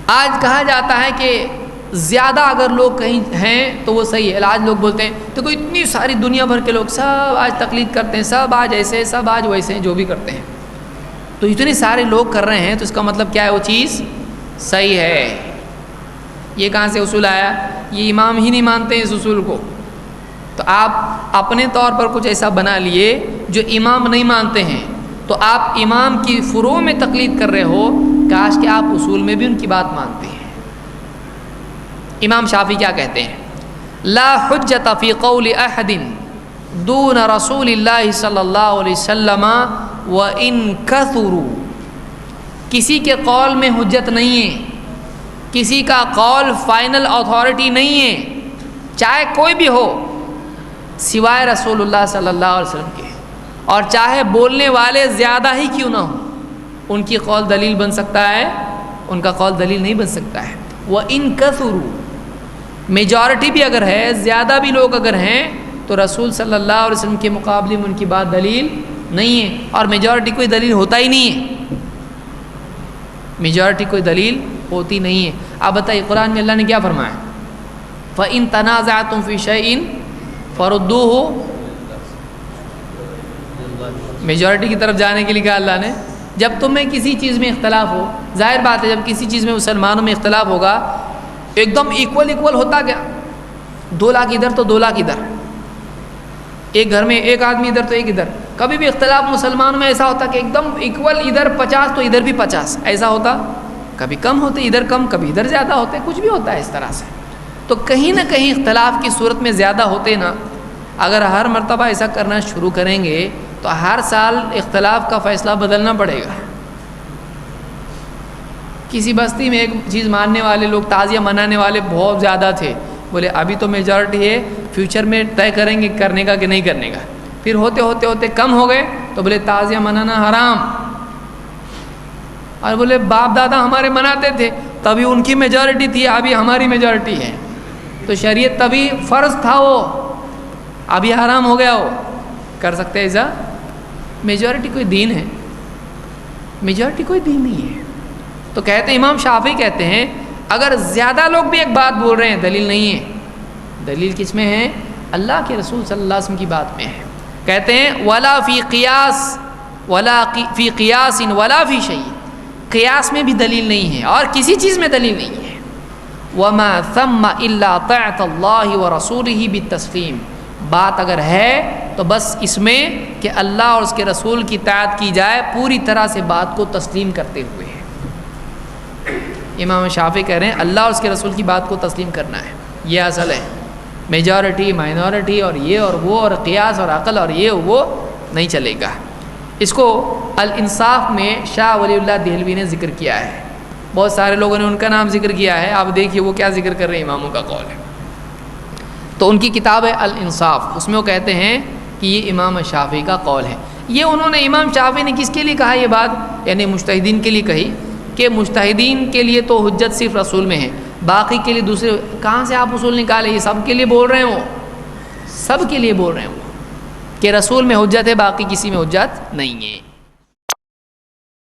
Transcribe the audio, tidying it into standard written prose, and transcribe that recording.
آج کہا جاتا ہے کہ زیادہ اگر لوگ کہیں ہیں تو وہ صحیح ہے. آج لوگ بولتے ہیں تو کوئی اتنی ساری دنیا بھر کے لوگ سب آج تقلید کرتے ہیں, سب آج ایسے, سب آج ویسے ہیں, جو بھی کرتے ہیں. تو اتنے سارے لوگ کر رہے ہیں تو اس کا مطلب کیا ہے, وہ چیز صحیح ہے. یہ کہاں سے اصول آیا؟ یہ امام ہی نہیں مانتے ہیں اس اصول کو. تو آپ اپنے طور پر کچھ ایسا بنا لیے جو امام نہیں مانتے ہیں, تو آپ امام کی فروع میں تقلید کر رہے ہو. کاش کہ آپ اصول میں بھی ان کی بات مانتے ہیں. امام شافعی کیا کہتے ہیں؟ لا حجت فی قول احد دون رسول اللہ صلی اللہ علیہ وسلم وان کثروا. کسی کے قول میں حجت نہیں ہے, کسی کا قول فائنل اتھارٹی نہیں ہے, چاہے کوئی بھی ہو سوائے رسول اللہ صلی اللہ علیہ وسلم کے, اور چاہے بولنے والے زیادہ ہی کیوں نہ ہوں, ان کی قول دلیل بن سکتا ہے, ان کا قول دلیل نہیں بن سکتا ہے. وَإِن كَثُرُوا, میجورٹی بھی اگر ہے, زیادہ بھی لوگ اگر ہیں, تو رسول صلی اللہ علیہ وسلم کے مقابلے میں ان کی بات دلیل نہیں ہے. اور میجورٹی کوئی دلیل ہوتا ہی نہیں ہے, میجورٹی کوئی دلیل ہوتی نہیں ہے. آپ بتائیے قرآن میں اللہ نے کیا فرمایا؟ فَإِن تَنَازَعْتُمْ فِي شَيْءٍ فَرُدُّوهُ, میجورٹی کی طرف جانے کے لیے کہا اللہ نے. جب تمہیں کسی چیز میں اختلاف ہو, ظاہر بات ہے جب کسی چیز میں مسلمانوں میں اختلاف ہوگا, ایک دم ایکول ہوتا گیا, 2 لاکھ ادھر تو 2 لاکھ ادھر, ایک گھر میں ایک آدمی ادھر تو ایک ادھر. کبھی بھی اختلاف مسلمانوں میں ایسا ہوتا کہ ایک دم ایکول, ادھر 50 تو ادھر بھی 50, ایسا ہوتا. کبھی کم ہوتے, ادھر کم, کبھی ادھر زیادہ ہوتے, کچھ بھی ہوتا ہے اس طرح سے. تو کہیں نہ کہیں اختلاف کی صورت میں زیادہ ہوتے نا. اگر ہر مرتبہ ایسا کرنا شروع کریں گے تو ہر سال اختلاف کا فیصلہ بدلنا پڑے گا. کسی بستی میں ایک چیز ماننے والے لوگ, تعزیہ منانے والے بہت زیادہ تھے. بولے ابھی تو میجورٹی ہے, فیوچر میں طے کریں گے کرنے کا کہ نہیں کرنے کا. پھر ہوتے ہوتے ہوتے کم ہو گئے تو بولے تعزیہ منانا حرام. اور بولے باپ دادا ہمارے مناتے تھے, تبھی ان کی میجورٹی تھی, ابھی ہماری میجورٹی ہے, تو شریعت تبھی فرض تھا وہ, ابھی حرام ہو گیا. وہ کر سکتے ایسا؟ میجورٹی کوئی دین ہے؟ میجورٹی کوئی دین نہیں ہے. تو کہتے ہیں امام شافعی کہتے ہیں اگر زیادہ لوگ بھی ایک بات بول رہے ہیں دلیل نہیں ہے. دلیل کس میں ہے؟ اللہ کے رسول صلی اللہ علیہ وسلم کی بات میں ہے. کہتے ہیں ولا فی قیاس ولا فی قیاس ولا فی شیء, قیاس میں بھی دلیل نہیں ہے اور کسی چیز میں دلیل نہیں ہے. وما ثم الا طاعۃ اللہ ورسولہ بالتسلیم, بات اگر ہے تو بس اس میں کہ اللہ اور اس کے رسول کی اطاعت کی جائے پوری طرح سے, بات کو تسلیم کرتے ہوئے. امام شافعی کہہ رہے ہیں اللہ اور اس کے رسول کی بات کو تسلیم کرنا ہے, یہ اصل ہے. میجورٹی مائنورٹی اور یہ اور وہ اور قیاس اور عقل اور یہ وہ نہیں چلے گا. اس کو الانصاف میں شاہ ولی اللہ دہلوی نے ذکر کیا ہے. بہت سارے لوگوں نے ان کا نام ذکر کیا ہے. آپ دیکھیے وہ کیا ذکر کر رہے ہیں, اماموں کا قول ہے. تو ان کی کتاب ہے الانصاف, اس میں وہ کہتے ہیں کہ یہ امام شافعی کا قول ہے. یہ انہوں نے امام شافعی نے کس کے لیے کہا یہ بات؟ یعنی مجتہدین کے لیے کہی کہ مجتہدین کے لیے تو حجت صرف رسول میں ہے, باقی کے لیے دوسرے. کہاں سے آپ اصول نکالے؟ یہ سب کے لیے بول رہے ہیں, وہ سب کے لیے بول رہے ہیں وہ کہ رسول میں حجت ہے, باقی کسی میں حجت نہیں ہے.